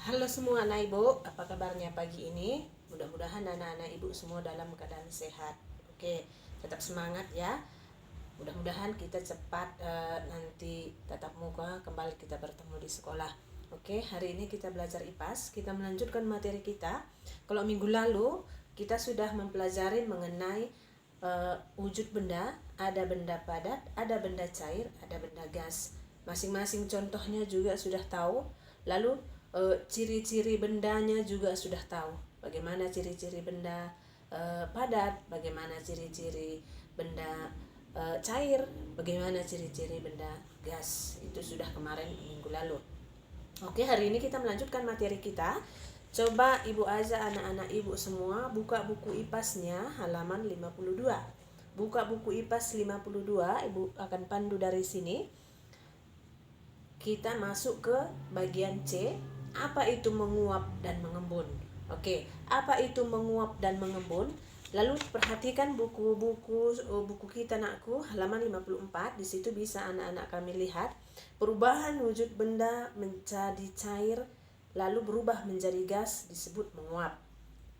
Halo semua anak ibu, apa kabarnya pagi ini? Mudah-mudahan anak-anak ibu semua dalam keadaan sehat. Oke, tetap semangat ya. Mudah-mudahan kita cepat nanti tatap muka kembali kita bertemu di sekolah. Oke, hari ini kita belajar IPAS. Kita melanjutkan materi kita. Kalau minggu lalu kita sudah mempelajari mengenai wujud benda. Ada benda padat, ada benda cair, ada benda gas. Masing-masing contohnya juga sudah tahu. Lalu ciri-ciri bendanya juga sudah tahu. Bagaimana ciri-ciri benda padat, bagaimana ciri-ciri benda cair, bagaimana ciri-ciri benda gas. Itu sudah kemarin minggu lalu. Oke, hari ini kita melanjutkan materi kita. Coba ibu ajak anak-anak ibu semua buka buku IPAS-nya halaman 52. Buka buku IPAS 52, ibu akan pandu dari sini. Kita masuk ke bagian C. Apa itu menguap dan mengembun? Oke, apa itu menguap dan mengembun? Lalu perhatikan buku kita nakku halaman 54. Di situ bisa anak-anak kami lihat perubahan wujud benda menjadi cair lalu berubah menjadi gas disebut menguap.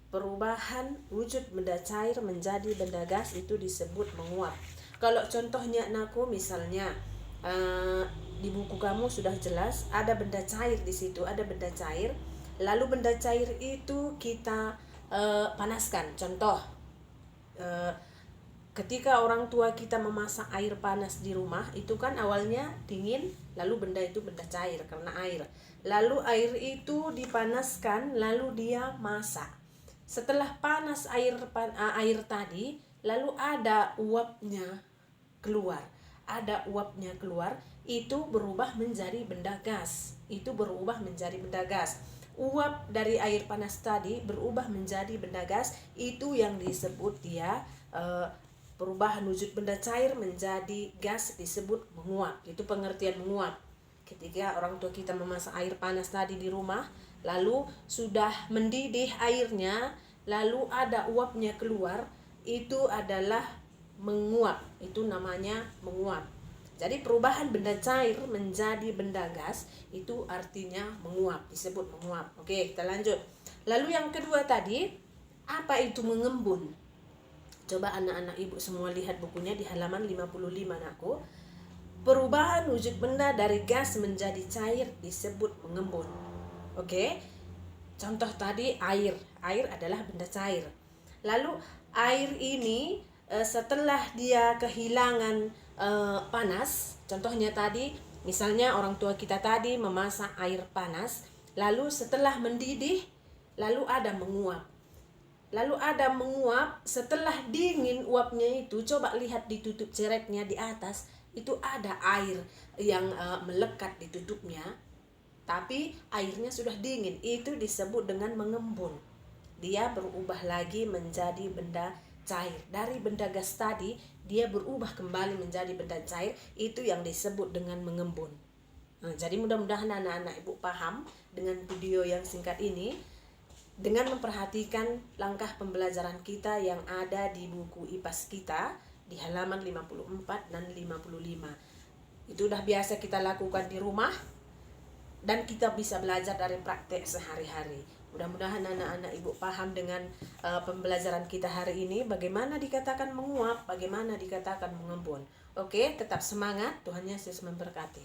Perubahan wujud benda cair menjadi benda gas itu disebut menguap. Kalau contohnya nakku misalnya di buku kamu sudah jelas ada benda cair di situ, ada benda cair. Lalu benda cair itu kita panaskan. Contoh, ketika orang tua kita memasak air panas di rumah, itu kan awalnya dingin, lalu benda itu benda cair karena air. Lalu air itu dipanaskan, lalu dia masak. Setelah panas air tadi, lalu ada uapnya keluar. Itu berubah menjadi benda gas. Uap dari air panas tadi berubah menjadi benda gas, itu yang disebut dia perubahan wujud benda cair menjadi gas disebut menguap. Itu pengertian menguap. Ketika orang tua kita memasak air panas tadi di rumah, lalu sudah mendidih airnya, lalu ada uapnya keluar, itu adalah menguap. Itu namanya menguap. Jadi perubahan benda cair menjadi benda gas itu artinya menguap, disebut menguap. Oke, kita lanjut. Lalu yang kedua tadi, apa itu mengembun? Coba anak-anak ibu semua lihat bukunya di halaman 55 nakku. Perubahan wujud benda dari gas menjadi cair disebut mengembun. Oke. Contoh tadi air. Air adalah benda cair. Lalu air ini setelah dia kehilangan panas, contohnya tadi misalnya orang tua kita tadi memasak air panas, lalu setelah mendidih lalu ada menguap. Setelah dingin uapnya itu, coba lihat di tutup cereknya di atas, itu ada air yang melekat di tutupnya, tapi airnya sudah dingin. Itu disebut dengan mengembun. Dia berubah lagi menjadi benda cair. Dari benda gas tadi, dia berubah kembali menjadi benda cair. Itu yang disebut dengan mengembun. Nah, jadi mudah-mudahan anak-anak ibu paham dengan video yang singkat ini, dengan memperhatikan langkah pembelajaran kita yang ada di buku IPAS kita di halaman 54 dan 55. Itu udah biasa kita lakukan di rumah, dan kita bisa belajar dari praktek sehari-hari. Mudah-mudahan anak-anak ibu paham dengan pembelajaran kita hari ini, bagaimana dikatakan menguap, bagaimana dikatakan mengembun. Oke, tetap semangat. Tuhan Yesus memberkati.